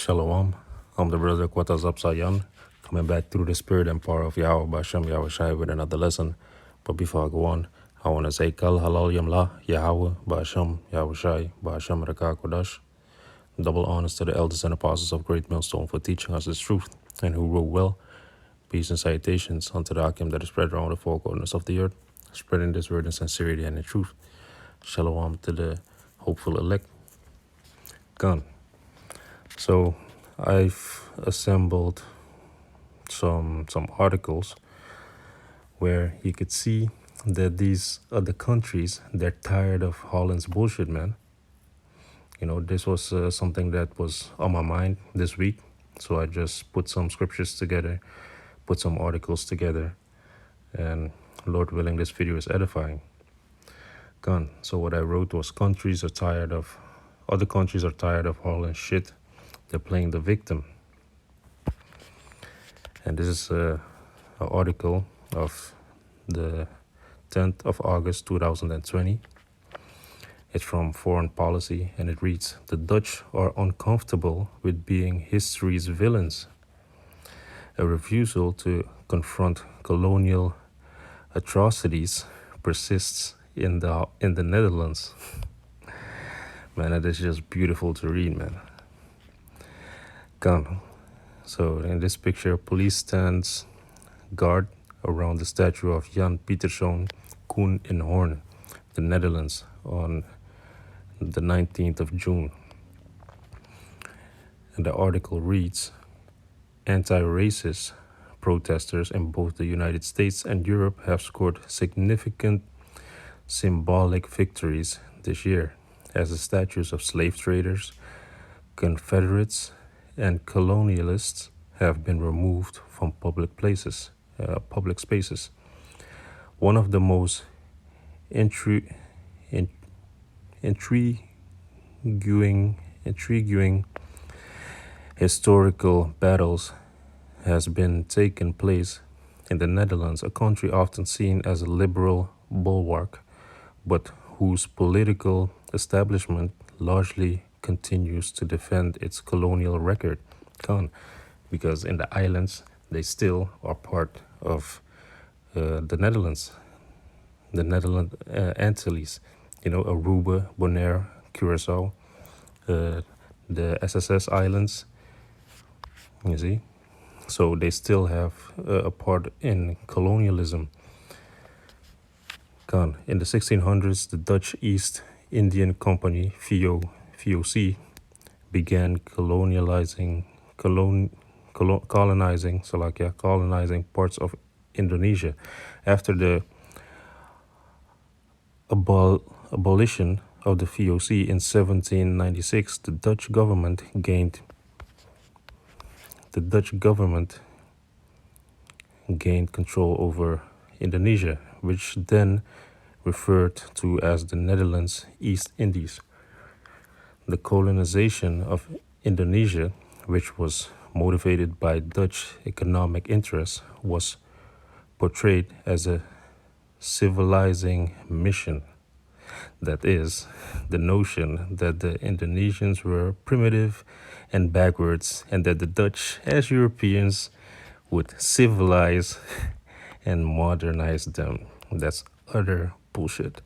Shalom. I'm the brother Quatas Sayan, coming back through the spirit and power of Yahweh Bashem Yahweh Shai with another lesson. But before I go on, I want to say Kal Halal Yamla Yahweh Bashem Yahweh Shai Bashem Rakah Kodash. Double honors to the elders and apostles of Great Millstone for teaching us this truth and who wrote well. Peace and salutations unto the Akim that is spread around the four corners of the earth, spreading this word in sincerity and in truth. Shalom to the hopeful elect. Gone. So I've assembled some articles where you could see that these other countries, they're tired of Holland's bullshit, man. You know, this was something that was on my mind this week. So I just put some scriptures together, put some articles together, and Lord willing, this video is edifying. Gone. So what I wrote was other countries are tired of Holland's shit. They're playing the victim. And this is an article of the 10th of August 2020. It's from Foreign Policy, and it reads, "The Dutch are uncomfortable with being history's villains. A refusal to confront colonial atrocities persists in the Netherlands." Man, that is just beautiful to read, man. Come. So in this picture, police stands guard around the statue of Jan Pieterszoon Koen in Hoorn, the Netherlands, on the 19th of June. And the article reads, "Anti-racist protesters in both the United States and Europe have scored significant symbolic victories this year, as the statues of slave traders, Confederates, and colonialists have been removed from public spaces. One of the most intriguing historical battles has been taken place in the Netherlands, a country often seen as a liberal bulwark, but whose political establishment largely continues to defend its colonial record, because in the islands they still are part of the Netherlands, Antilles, Aruba, Bonaire, Curacao, the SSS Islands. You see, so they still have a part in colonialism. In the 1600s, the Dutch East Indian Company, VOC, began colonizing parts of Indonesia. After the abolition of the VOC in 1796, the Dutch government gained control over Indonesia, which then referred to as the Netherlands East Indies. The colonization of Indonesia, which was motivated by Dutch economic interests, was portrayed as a civilizing mission. That is, the notion that the Indonesians were primitive and backwards, and that the Dutch, as Europeans, would civilize and modernize them. That's utter bullshit.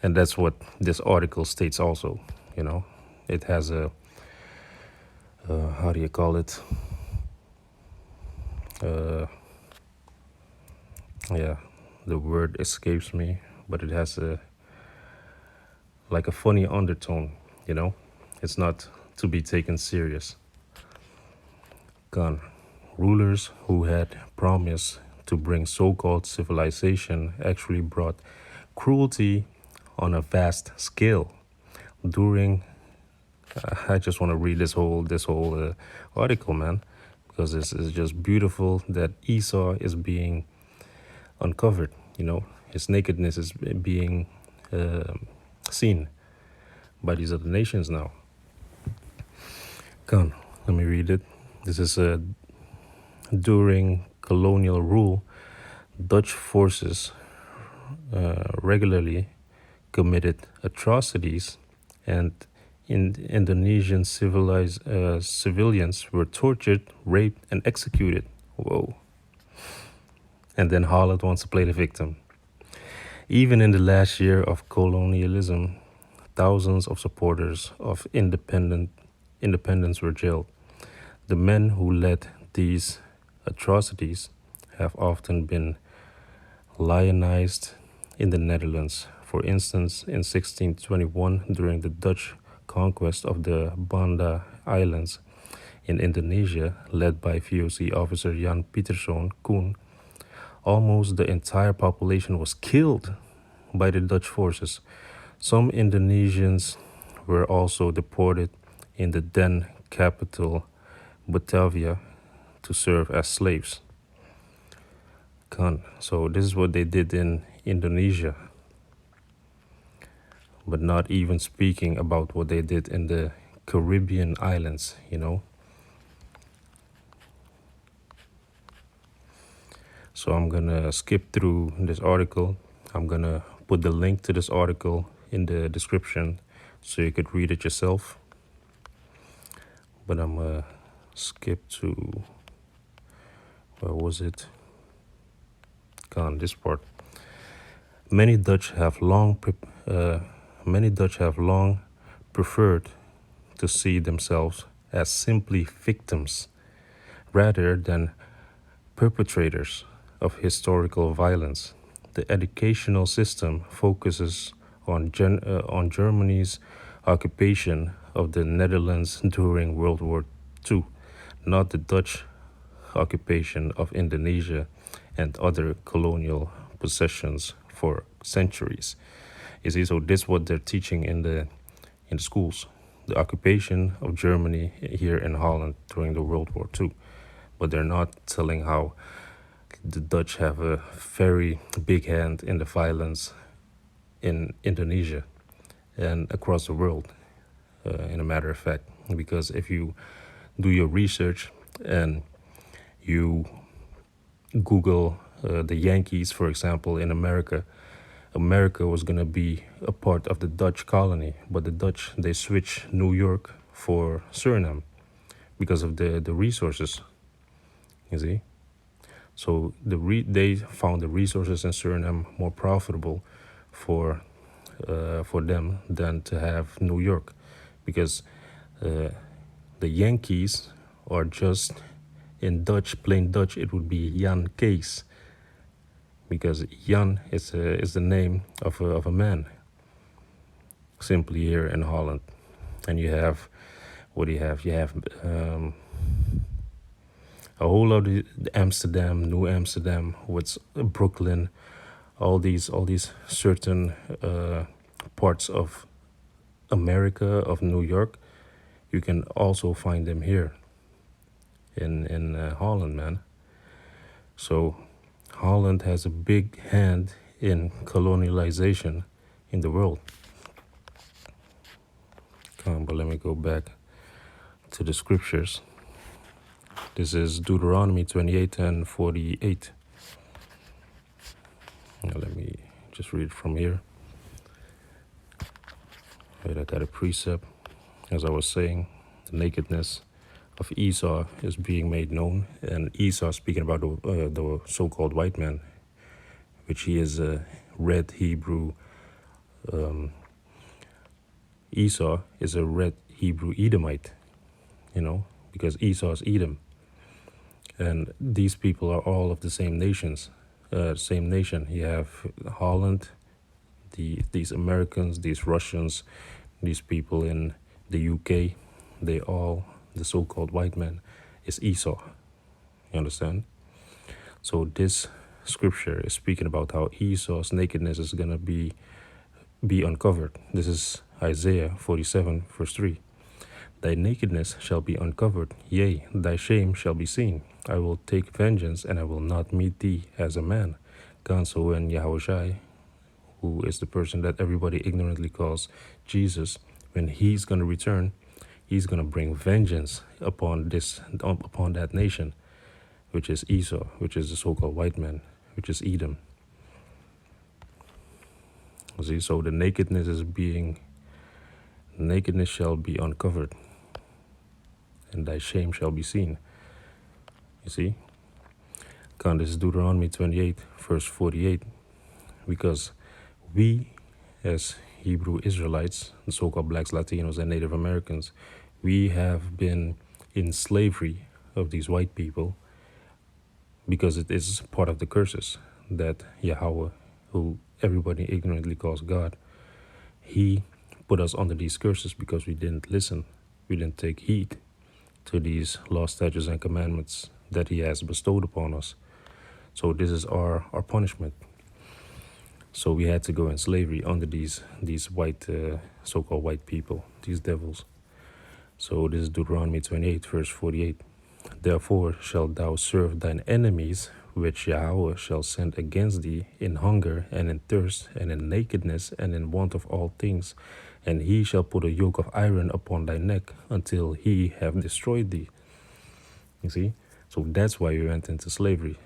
And that's what this article states also. It has a how do you call it? The word escapes me, but it has a funny undertone. It's not to be taken serious. Rulers who had promised to bring so-called civilization actually brought cruelty on a vast scale. I just want to read this whole article, man, because it's just beautiful that Esau is being uncovered. His nakedness is being seen by these other nations now. Let me read it. This is during colonial rule, Dutch forces regularly committed atrocities and Indonesian civilians were tortured, raped, and executed. Whoa. And then Holland wants to play the victim. Even in the last year of colonialism, thousands of supporters of independence were jailed. The men who led these atrocities have often been lionized in the Netherlands. For instance, in 1621, during the Dutch conquest of the Banda Islands in Indonesia, led by VOC officer Jan Pieterszoon Koen, almost the entire population was killed by the Dutch forces. Some Indonesians were also deported in the then capital, Batavia, to serve as slaves. So this is what they did in Indonesia, but not even speaking about what they did in the Caribbean islands, So I'm gonna skip through this article. I'm gonna put the link to this article in the description so you could read it yourself. But I'm gonna skip to, where was it? This part. Many Dutch have long preferred to see themselves as simply victims rather than perpetrators of historical violence. The educational system focuses on Germany's occupation of the Netherlands during World War II, not the Dutch occupation of Indonesia and other colonial possessions for centuries. You see, so this is what they're teaching in the schools, the occupation of Germany here in Holland during the World War II. But they're not telling how the Dutch have a very big hand in the violence in Indonesia and across the world, in a matter of fact. Because if you do your research and you Google the Yankees, for example, in America, America was going to be a part of the Dutch colony, but the Dutch, they switched New York for Suriname because of the resources, you see. So they found the resources in Suriname more profitable for them than to have New York, because the Yankees are just, in Dutch, plain Dutch, it would be Jan Kees, because Jan is the name of a man, simply here in Holland. And you have, what do you have? You have a whole lot of Amsterdam, New Amsterdam, what's Brooklyn, all these certain parts of America, of New York. You can also find them here in Holland, man. So Holland has a big hand in colonialization in the world. But let me go back to the scriptures. This is Deuteronomy 28 and 48. Now let me just read from here. Right, I got a precept. As I was saying, the nakedness of Esau is being made known, and Esau, speaking about the so-called white man, which he is a red Hebrew. Esau is a red Hebrew Edomite, because Esau is Edom, and these people are all of the same nations, same nation. You have Holland, these Americans, these Russians, these people in the UK. They all, the so-called white man, is Esau. You understand? So this scripture is speaking about how Esau's nakedness is gonna be uncovered. This is Isaiah 47, verse 3. Thy nakedness shall be uncovered, yea, thy shame shall be seen. I will take vengeance, and I will not meet thee as a man. So when Yahushai, who is the person that everybody ignorantly calls Jesus, when he's going to return, he's going to bring vengeance upon that nation, which is Esau, which is the so-called white man, which is Edom. See, so the nakedness is being nakedness shall be uncovered, and thy shame shall be seen. You see? This is Deuteronomy 28, verse 48. Because we, as Hebrew Israelites, the so-called blacks, Latinos, and Native Americans, we have been in slavery of these white people because it is part of the curses that Yahweh, who everybody ignorantly calls God, he put us under these curses because we didn't listen. We didn't take heed to these laws, statutes, and commandments that he has bestowed upon us. So this is our punishment. So we had to go in slavery under these white, so-called white people, these devils. So this is Deuteronomy 28, verse 48. Therefore shalt thou serve thine enemies, which Yahweh shall send against thee in hunger and in thirst and in nakedness and in want of all things. And he shall put a yoke of iron upon thy neck until he have destroyed thee. You see? So that's why we went into slavery.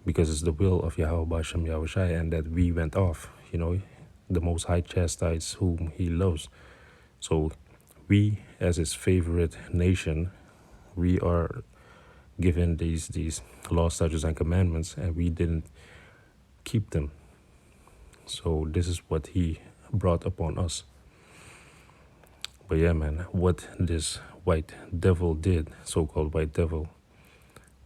Because it's the will of Yahweh Bashem Yahushai, and that we went off, the Most High chastises whom he loves. So we, as his favorite nation, we are given these laws, statutes, and commandments, and we didn't keep them. So this is what he brought upon us. But yeah, man, what this white devil did, so-called white devil,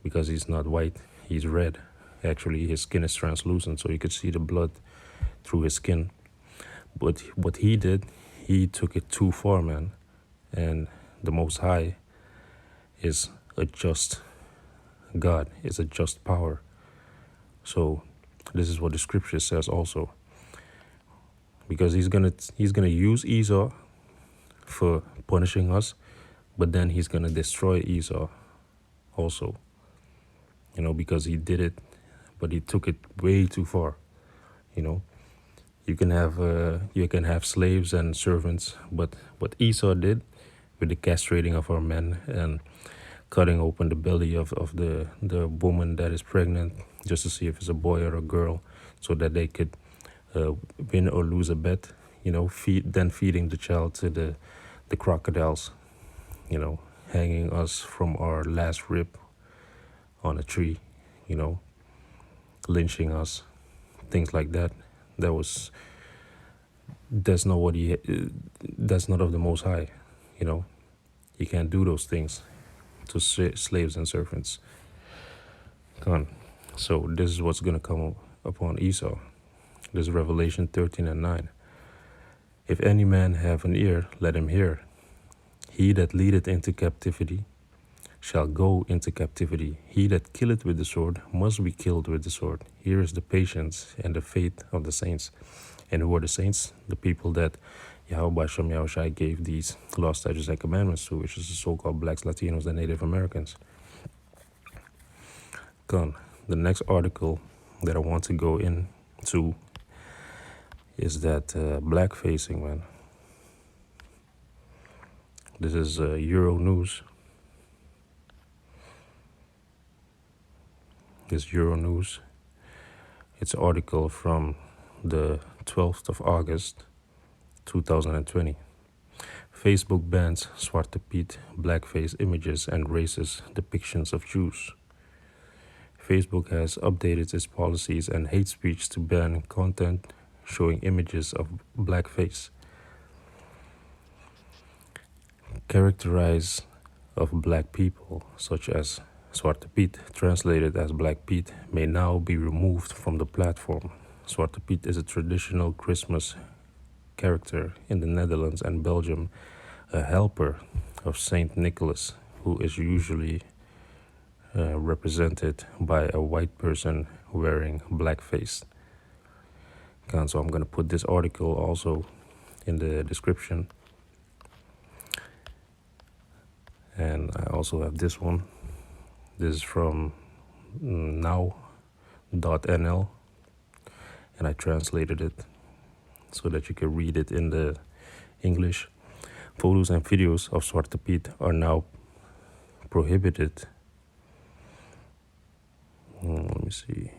because he's not white, he's red. Actually, his skin is translucent, so you could see the blood through his skin. But what he did, he took it too far, man. And the Most High is a just God, is a just power. So this is what the scripture says also. Because he's gonna use Esau for punishing us, but then he's gonna destroy Esau also. Because he did it, but he took it way too far. You can have slaves and servants, but what Esau did with the castrating of our men and cutting open the belly of the woman that is pregnant just to see if it's a boy or a girl, so that they could win or lose a bet. Feeding the child to the crocodiles. Hanging us from our last rib on a tree. Lynching us, things like that. That's not of the Most High. You can't do those things to slaves and servants. So this is what's going to come upon Esau. This is Revelation 13 and 9. If any man have an ear, let him hear. He that leadeth into captivity shall go into captivity. He that killeth with the sword must be killed with the sword. Here is the patience and the faith of the saints. And who are the saints? The people that Yahweh Shem Yahushai gave these laws, statutes, and commandments to, which is the so-called blacks, Latinos, and Native Americans. The next article that I want to go into is that blackfacing, man. This is Euro News. This Euro News. It's an article from the 12th of August, 2020. Facebook bans Zwarte Piet, blackface images and racist depictions of Jews. Facebook has updated its policies and hate speech to ban content showing images of blackface, characterized of black people, such as Zwarte Piet, translated as Black Piet, may now be removed from the platform. Zwarte Piet is a traditional Christmas character in the Netherlands and Belgium, a helper of Saint Nicholas, who is usually represented by a white person wearing blackface. So I'm going to put this article also in the description. And I also have this one. This is from now.nl, and I translated it so that you can read it in the English. Photos and videos of Zwarte Piet are now prohibited. Let me see.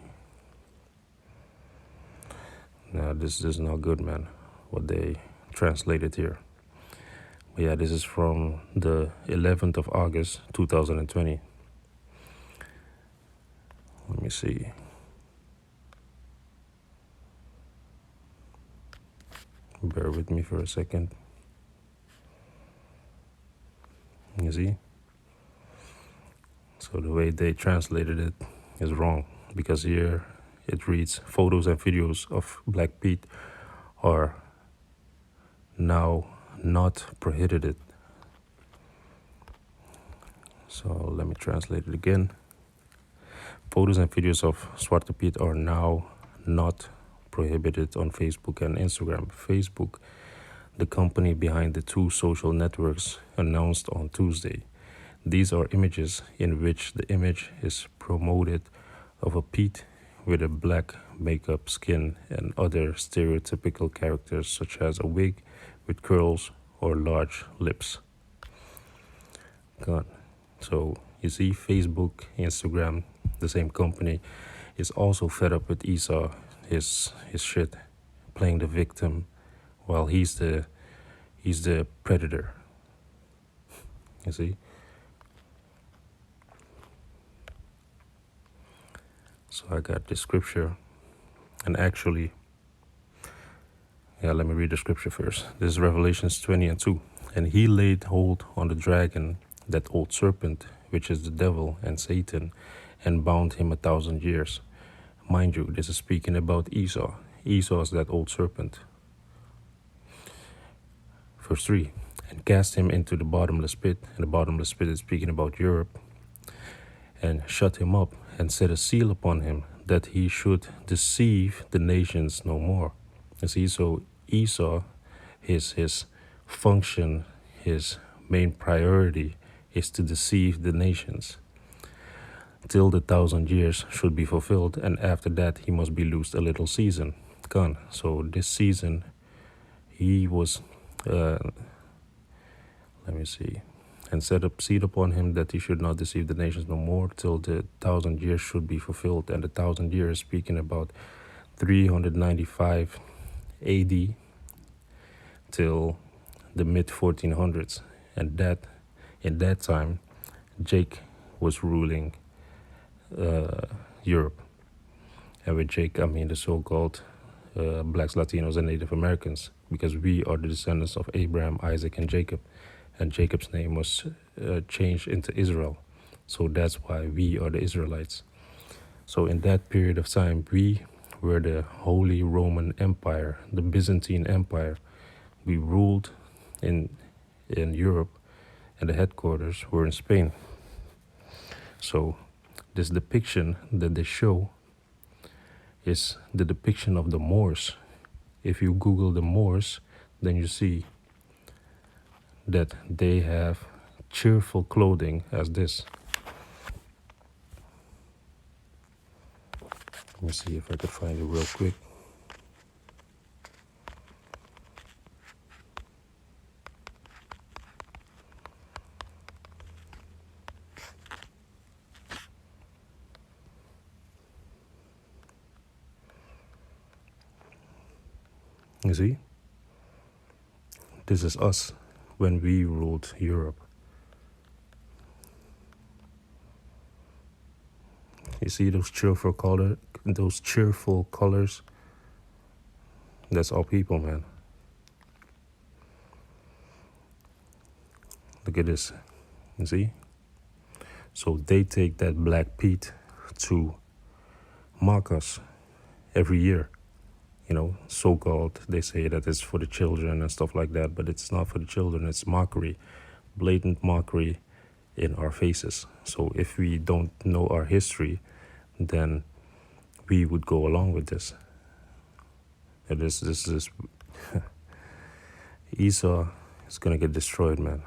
Now this is not good, man, what they translated here. But yeah, this is from the 11th of August 2020. Let me see. Bear with me for a second. You see? So the way they translated it is wrong, because here it reads photos and videos of Black Pete are now not prohibited. So let me translate it again. Photos and videos of Zwarte Piet are now not prohibited on Facebook and Instagram. Facebook, the company behind the two social networks, announced on Tuesday. These are images in which the image is promoted of a Pete with a black makeup skin and other stereotypical characters such as a wig with curls or large lips. God. So you see, Facebook, Instagram, the same company, is also fed up with Esau, his shit, playing the victim while he's the predator. You see? So I got the scripture, and actually, let me read the scripture first. This is Revelations 20:2. And he laid hold on the dragon, that old serpent, which is the devil and Satan, and bound him 1,000 years. Mind you, this is speaking about Esau. Esau is that old serpent. Verse 3. And cast him into the bottomless pit, and the bottomless pit is speaking about Europe, and shut him up, and set a seal upon him, that he should deceive the nations no more. You see, so Esau, his function, his main priority is to deceive the nations till the 1,000 years should be fulfilled, and after that he must be loosed a little season. Gone. So this season he was let me see, and set up seed upon him that he should not deceive the nations no more till the 1,000 years should be fulfilled. And the 1,000 years speaking about 395 AD till the mid 1400s. And that in that time Jake was ruling Europe. And with Jake I mean the so-called blacks, Latinos, and Native Americans, because we are the descendants of Abraham, Isaac, and Jacob. And Jacob's name was changed into Israel. So that's why we are the Israelites. So in that period of time, we were the Holy Roman Empire, the Byzantine Empire. We ruled in Europe, and the headquarters were in Spain. So this depiction that they show is the depiction of the Moors. If you Google the Moors, then you see that they have cheerful clothing as this. Let me see if I could find it real quick. You see? This is us when we ruled Europe. You see those cheerful colors? That's our people, man. Look at this. You see? So they take that Black Pete to mock us every year. You know, so-called, they say that it's for the children and stuff like that, but it's not for the children. It's mockery, blatant mockery in our faces. So if we don't know our history, then we would go along with this. And this is Esau is gonna get destroyed, man.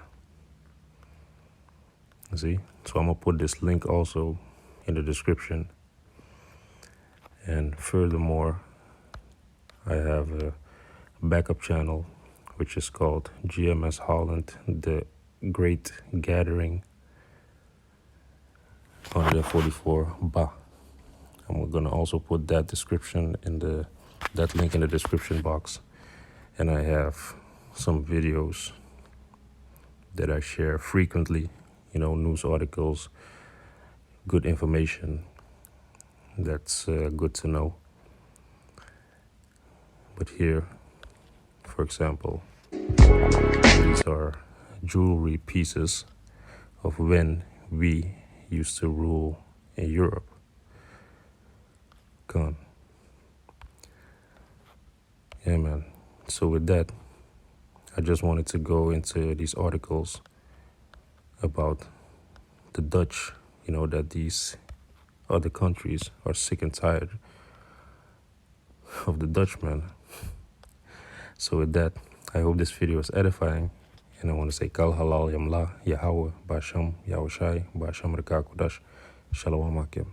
You see? So I'm gonna put this link also in the description. And furthermore, I have a backup channel which is called GMS Holland, The Great Gathering 144 Ba. I'm gonna also put that description in that link in the description box. And I have some videos that I share frequently, news articles, good information that's good to know. But here, for example, these are jewelry pieces of when we used to rule in Europe. Gone. Yeah, man. So with that, I just wanted to go into these articles about the Dutch, that these other countries are sick and tired of the Dutchman. So with that, I hope this video is edifying. And I want to say Kal Halal Yamla Yahweh Basham Yahushai Basham Rekakodash Shalom Akim.